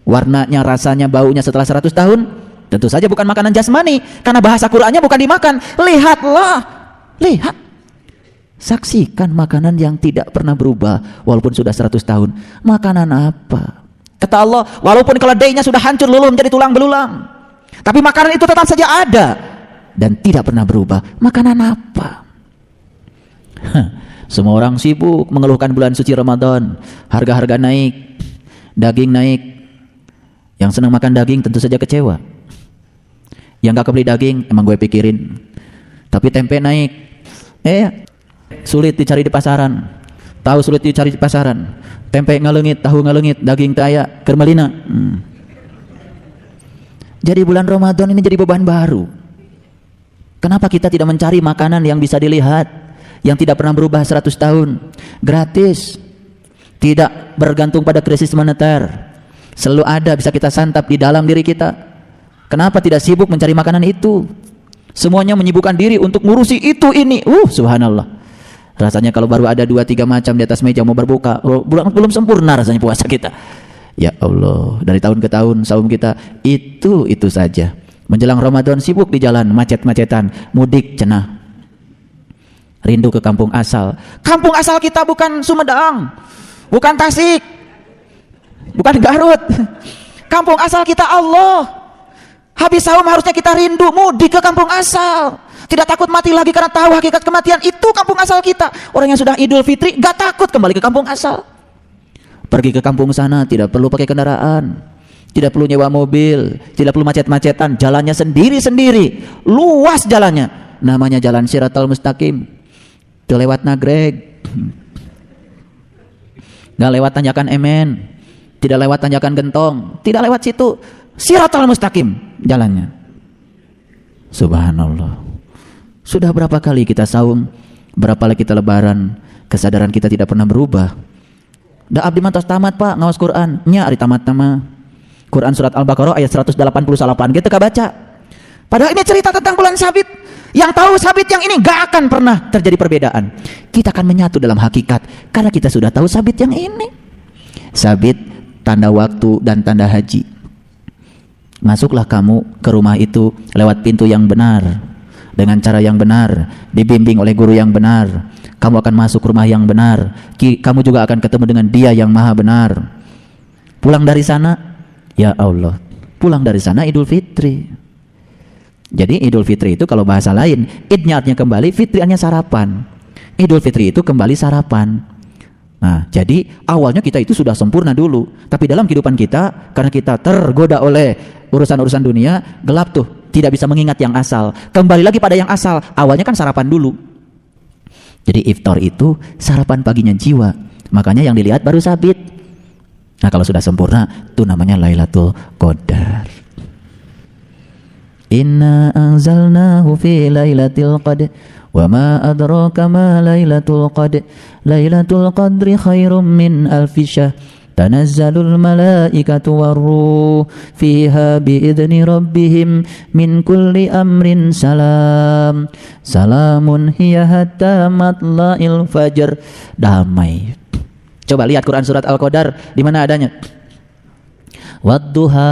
Warnanya, rasanya, baunya setelah 100 tahun? Tentu saja bukan makanan jasmani, karena bahasa Qur'annya bukan dimakan. Lihatlah, lihat, saksikan makanan yang tidak pernah berubah walaupun sudah 100 tahun. Makanan apa? Kata Allah, walaupun keledainya sudah hancur luluh menjadi tulang belulang, tapi makanan itu tetap saja ada dan tidak pernah berubah. Makanan apa? Semua orang sibuk mengeluhkan bulan suci Ramadan, harga-harga naik, daging naik. Yang senang makan daging tentu saja kecewa. Yang gak kebeli daging, emang gue pikirin. Tapi tempe naik, sulit dicari di pasaran. Tahu sulit dicari di pasaran. Tempe ngalengit, tahu ngalengit, daging taya, kermelina. Jadi bulan Ramadan ini jadi beban baru. Kenapa kita tidak mencari makanan yang bisa dilihat, yang tidak pernah berubah 100 tahun, gratis, tidak bergantung pada krisis moneter, selalu ada, bisa kita santap di dalam diri kita. Kenapa tidak sibuk mencari makanan itu? Semuanya menyibukkan diri untuk ngurusi itu ini. Subhanallah. Rasanya kalau baru ada 2-3 macam di atas meja mau berbuka, belum sempurna rasanya puasa kita. Ya Allah, dari tahun ke tahun saum kita itu saja. Menjelang Ramadan sibuk di jalan, macet-macetan, mudik cenah. Rindu ke kampung asal. Kampung asal kita bukan Sumedang, bukan Tasik, bukan Garut. Kampung asal kita Allah. Habis saum harusnya kita rindu mudik ke kampung asal. Tidak takut mati lagi karena tahu hakikat kematian. Itu kampung asal kita. Orang yang sudah Idul Fitri gak takut kembali ke kampung asal. Pergi ke kampung sana tidak perlu pakai kendaraan, tidak perlu nyewa mobil, tidak perlu macet-macetan. Jalannya sendiri-sendiri, luas jalannya. Namanya jalan Siratal Mustaqim. Itu lewat Nagreg, nggak lewat tanjakan Emen, tidak lewat tanjakan Gentong, tidak lewat situ. Siratal Mustaqim jalannya. Subhanallah. Sudah berapa kali kita saum, berapa kali kita lebaran, kesadaran kita tidak pernah berubah. Da abdi mantos tamat pak ngawas Quran, nya ari tamat nama Quran surat Al-Baqarah ayat 188 kita baca. Padahal ini cerita tentang bulan sabit. Yang tahu sabit yang ini gak akan pernah terjadi perbedaan. Kita akan menyatu dalam hakikat karena kita sudah tahu sabit yang ini. Sabit tanda waktu dan tanda haji. Masuklah kamu ke rumah itu lewat pintu yang benar, dengan cara yang benar, dibimbing oleh guru yang benar. Kamu akan masuk rumah yang benar. Kamu juga akan ketemu dengan Dia yang Maha benar. Pulang dari sana, ya Allah, pulang dari sana Idul Fitri. Jadi Idul Fitri itu kalau bahasa lain, idnya artinya kembali, fitri artinya sarapan. Idul Fitri itu kembali sarapan. Nah, jadi awalnya kita itu sudah sempurna dulu, tapi dalam kehidupan kita, karena kita tergoda oleh urusan-urusan dunia, gelap tuh, tidak bisa mengingat yang asal. Kembali lagi pada yang asal, awalnya kan sarapan dulu. Jadi iftar itu sarapan paginya jiwa, makanya yang dilihat baru sabit. Nah, kalau sudah sempurna, itu namanya Lailatul Qadar. Inna anzalnahu fi lailatul qadr wa ma adraka ma lailatul qadr lailatul qadri khairum min alfi syahr tanazzalul malaikatu warruh fiha biidzni rabbihim min kulli amrin salam salamun hiya hatta matla'il fajr. Damai. Coba lihat Quran surat Al-Qadar di mana adanya. Wadduha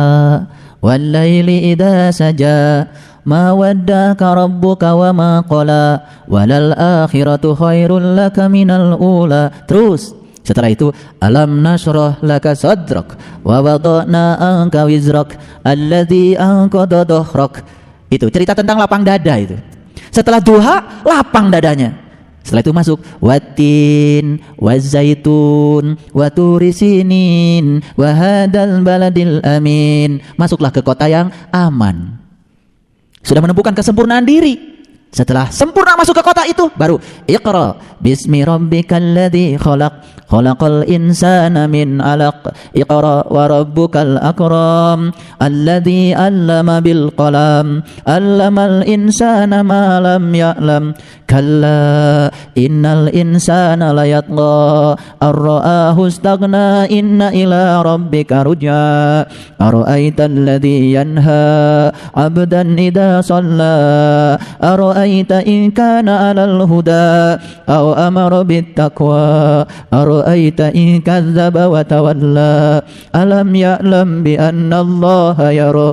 wal-laili idza saja ma waddaka rabbuka wa ma qala walal akhiratu khairul laka minal ula. Terus setelah itu alam nashrah laka sadrak wa wada'na anka wizrak alladzi anqadha dhahrak. Itu cerita tentang lapang dada itu. Setelah duha lapang dadanya. Setelah itu masuk watin wazaitun waturisinin wahadal baladil amin. Masuklah ke kota yang aman. Sudah menemukan kesempurnaan diri. Setelah sempurna masuk ke kota itu, baru Iqra bismi rabbikal ladzi khalaq, khalaqal insana min 'alaq, Iqra wa rabbukal akram, alladzi 'allama bil qalam, 'allamal insana ma lam ya'lam, kalla innal insana layatgha ar-ra'ahu istaghna, inna ila rabbika ruj'a, ara'aital ladzi yanha 'abdan idza shalla, أرأيت إن كان على الهدى أو أمر بالتقوى أرأيت إن كذب وتولى ألم يعلم بأن الله يرى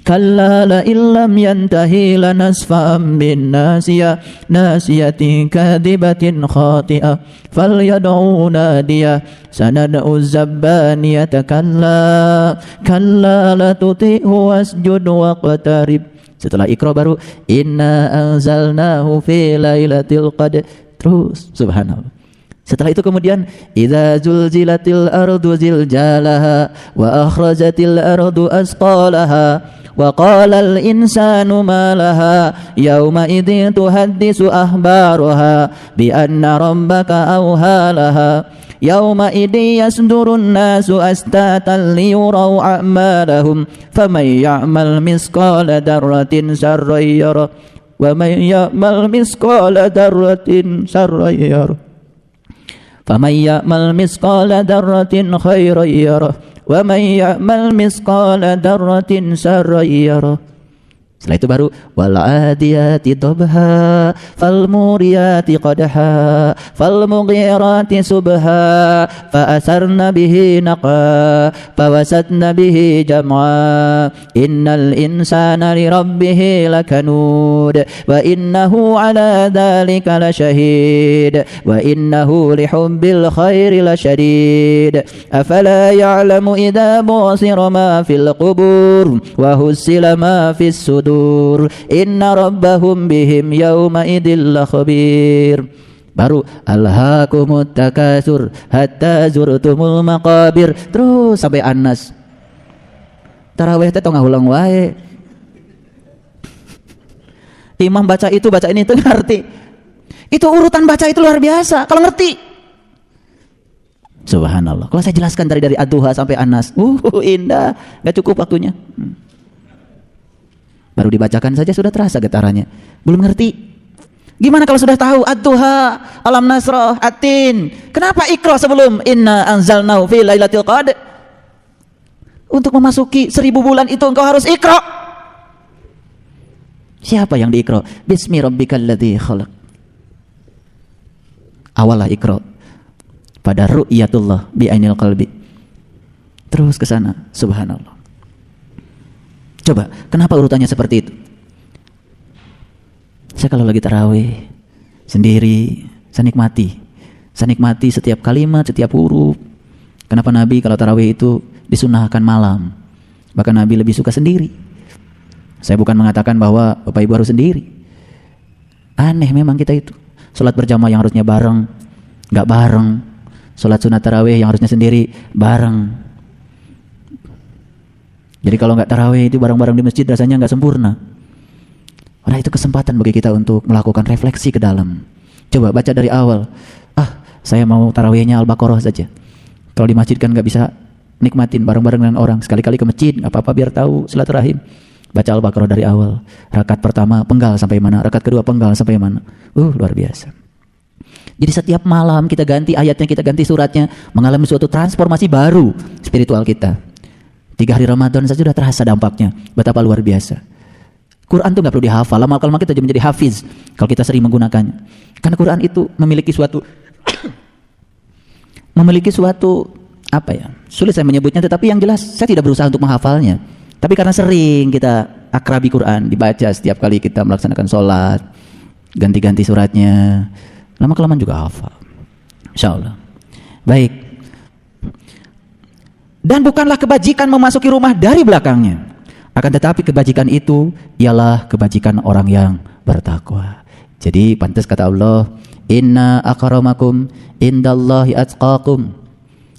كلا لئن لم ينتهي لنسفعا بالناصية ناصية كاذبة خاطئة فليدعو ناديه سندعو الزبانية كلا كلا لا تطعه واسجد واقترب. Setelah Iqra baru inna anzalnahu fi lailatul qadr. Terus subhanallah. Setelah itu kemudian idza zulzilatil ardu zilzalaha wa akhrajatil ardu asqalaha wa qala al insanu ma laha yauma idzin tuhaddisu ahbaraha bi anna rabbaka awhalaha yauma idzi yasdurun nasu astatan liyurau a'malahum faman ya'mal misqala dzarratin syarran yarah wa man ya'mal misqala dzarratin syarran yarah faman ya'mal misqala dzarratin khairan yarah wa man ya'mal misqala dzarratin syarran yarah. Setelah itu baru wal adiyati dhabha fal muriyati qadha fal mughirati subha fa asarna bihi naqa fa wasatna bihi jam'a innal insana li rabbih lakanud wa innahu ala dhalika lasyahid wa innahu li hubbil khairi lasyadid afala ya'lamu idza busira ma fil qubur wa husila ma fis sudur inna rabbahum bihim yawma idil khabir. Baru alhaakumut takasur hatta zurtumul maqabir. Terus sampai Anas. Tarawih teh tong ngahulang wae. Imam baca itu baca ini itu ngerti. Itu urutan baca itu luar biasa kalau ngerti. Subhanallah. Kalau saya jelaskan dari Ad-Duha sampai Anas, indah, enggak cukup waktunya. Baru dibacakan saja sudah terasa getarannya. Belum ngerti. Gimana kalau sudah tahu Ad-Duha, Alam Nasrah, At-Tin? Kenapa Iqra sebelum Inna anzalnahu fi lailatul qadr? Untuk memasuki 1000 bulan itu engkau harus Iqra. Siapa yang di-Iqra? Bismi rabbikal ladzi khalaq. Awalah Iqra pada ru'yatullah bi ainil qalbi. Terus ke sana, subhanallah. Coba, kenapa urutannya seperti itu? Saya kalau lagi tarawih sendiri, saya nikmati setiap kalimat, setiap huruf. Kenapa Nabi kalau tarawih itu disunahkan malam? Bahkan Nabi lebih suka sendiri. Saya bukan mengatakan bahwa Bapak Ibu harus sendiri. Aneh memang kita itu. Salat berjamaah yang harusnya bareng, nggak bareng. Salat sunat tarawih yang harusnya sendiri, bareng. Jadi kalau nggak tarawih itu bareng-bareng di masjid rasanya nggak sempurna. Karena itu kesempatan bagi kita untuk melakukan refleksi ke dalam. Coba baca dari awal. Saya mau tarawihnya Al-Baqarah saja. Kalau di masjid kan nggak bisa nikmatin bareng-bareng dengan orang. Sekali-kali ke masjid nggak apa-apa biar tahu silaturahim. Baca Al-Baqarah dari awal. Rakaat pertama penggal sampai mana? Rakaat kedua penggal sampai mana? Luar biasa. Jadi setiap malam kita ganti ayatnya, kita ganti suratnya, mengalami suatu transformasi baru spiritual kita. 3 hari Ramadan saja sudah terasa dampaknya. Betapa luar biasa. Quran itu nggak perlu dihafal. Lama-lama kita jadi menjadi hafiz kalau kita sering menggunakannya. Karena Quran itu memiliki suatu sulit saya menyebutnya, tetapi yang jelas saya tidak berusaha untuk menghafalnya. Tapi karena sering kita akrabi Quran, dibaca setiap kali kita melaksanakan sholat, ganti-ganti suratnya, lama-kelamaan juga hafal. Insyaallah. Baik. Dan bukanlah kebajikan memasuki rumah dari belakangnya. Akan tetapi kebajikan itu ialah kebajikan orang yang bertakwa. Jadi pantas kata Allah, inna akramakum indallahi atqakum.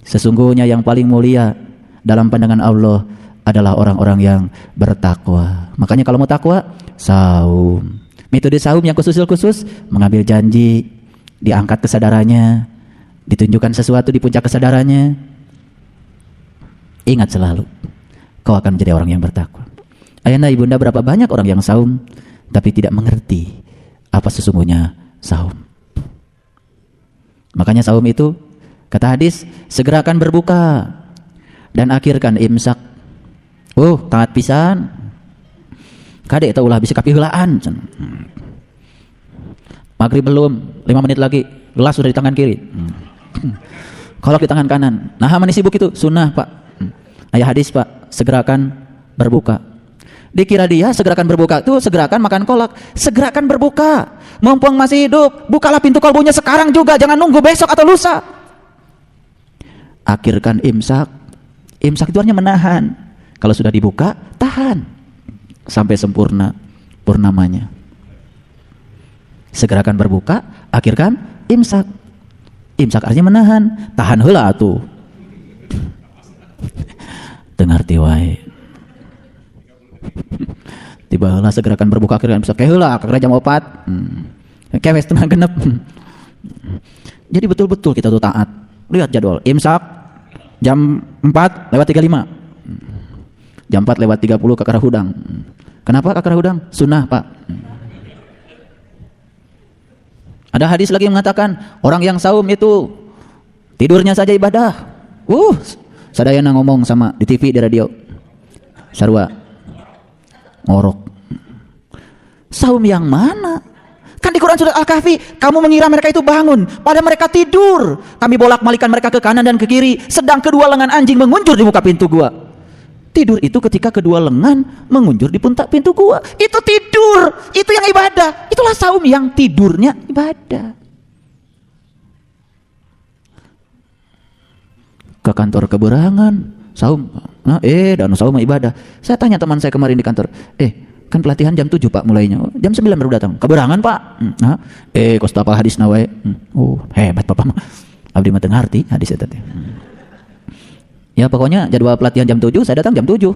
Sesungguhnya yang paling mulia dalam pandangan Allah adalah orang-orang yang bertakwa. Makanya kalau mau takwa, saum, Metode saum yang khusus, mengambil janji, diangkat kesadarannya, ditunjukkan sesuatu di puncak kesadarannya. Ingat selalu, kau akan menjadi orang yang bertakwa. Ayahanda, ibunda, berapa banyak orang yang saum tapi tidak mengerti apa sesungguhnya saum. Makanya saum itu, kata hadis, segerakan berbuka dan akhirkan imsak. Taat pisan. Kade eta ulah bisa kapiheulaan. Maghrib belum, 5 menit lagi, gelas sudah di tangan kiri. Kolak di tangan kanan. Nah, mana sibuk itu? Sunnah, Pak. Ayat hadis, Pak, segerakan berbuka. Dikira dia segerakan berbuka itu segerakan makan kolak. Segerakan berbuka. Mumpung masih hidup, bukalah pintu kolbunya sekarang juga, jangan nunggu besok atau lusa. Akhirkan imsak. Imsak itu artinya menahan. Kalau sudah dibuka, tahan sampai sempurna purnamanya. Segerakan berbuka, akhirkan imsak. Imsak artinya menahan, tahan heula atuh. Dengar tiwai. Tiba heula segerakan berbuka, akhirkan imsak. Heula kakek jam 4. Kewes tenang genep. Jadi betul-betul kita tuh taat. Lihat jadwal, imsak jam 4 lewat 35. Jam 4 lewat 30 ke Karahudang. Kenapa ke Karahudang? Sunnah, Pak. Ada hadis lagi yang mengatakan orang yang saum itu tidurnya saja ibadah. Sadayana ngomong sama di TV, di radio. Sarua ngorok. Saum yang mana? Kan di Quran surat Al-Kahfi, kamu mengira mereka itu bangun, padahal mereka tidur. Kami bolak-balikan mereka ke kanan dan ke kiri, sedang kedua lengan anjing mengunjur di muka pintu gua. Tidur itu ketika kedua lengan mengunjur di puncak pintu gua. Itu tidur, itu yang ibadah. Itulah saum yang tidurnya ibadah. Ke kantor keberangan, saum. Dan saum ibadah. Saya tanya teman saya kemarin di kantor, kan pelatihan jam 7 Pak mulainya. Jam 9 baru datang. Keberangan Pak. Kos tapal hadis nawae. Hebat Bapak mah. Abdi mah teu ngarti hadis eta teh. Ya pokoknya jadwal pelatihan jam 7, saya datang jam 7.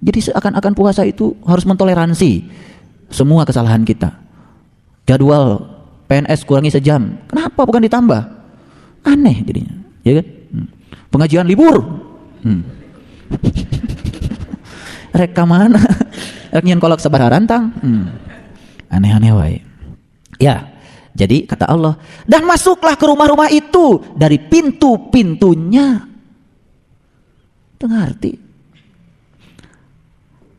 Jadi seakan-akan puasa itu harus mentoleransi semua kesalahan kita. Jadwal PNS kurangi sejam. Kenapa bukan ditambah? Aneh jadinya. Ya kan? Pengajian libur. Rek ka mana? Rek nyen kolak sabaraha rantang. Aneh-aneh wae. Ya, jadi kata Allah, dan masuklah ke rumah-rumah itu dari pintu-pintunya. Dengarti.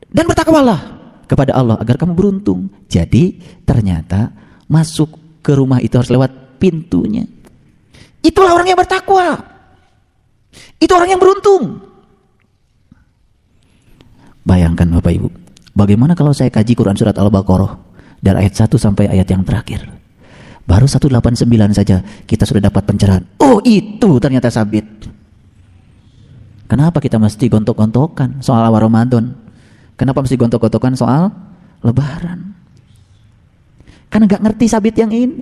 Dan bertakwalah kepada Allah agar kamu beruntung. Jadi ternyata masuk ke rumah itu harus lewat pintunya. Itulah orang yang bertakwa. Itu orang yang beruntung. Bayangkan Bapak Ibu, bagaimana kalau saya kaji Quran surat Al-Baqarah dari ayat 1 sampai ayat yang terakhir. Baru 189 saja kita sudah dapat pencerahan. Itu ternyata sabit. Kenapa kita mesti gontok-gontokan soal awal Ramadan? Kenapa mesti gontok-gontokan soal Lebaran? Karena gak ngerti sabit yang ini.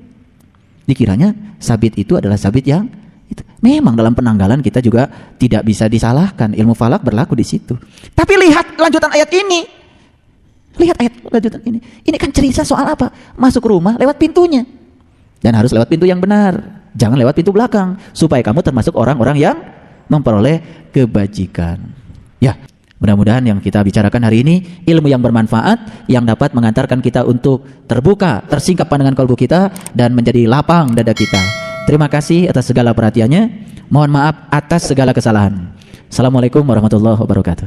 Dikiranya sabit itu adalah sabit yang itu. Memang dalam penanggalan kita juga tidak bisa disalahkan. Ilmu falak berlaku di situ. Tapi lihat lanjutan ayat ini. Lihat ayat lanjutan ini. Ini kan cerita soal apa? Masuk rumah lewat pintunya. Dan harus lewat pintu yang benar. Jangan lewat pintu belakang. Supaya kamu termasuk orang-orang yang memperoleh kebajikan. Ya, mudah-mudahan yang kita bicarakan hari ini ilmu yang bermanfaat, yang dapat mengantarkan kita untuk terbuka, tersingkap pandangan kalbu kita, dan menjadi lapang dada kita. Terima kasih atas segala perhatiannya. Mohon maaf atas segala kesalahan. Assalamualaikum warahmatullahi wabarakatuh.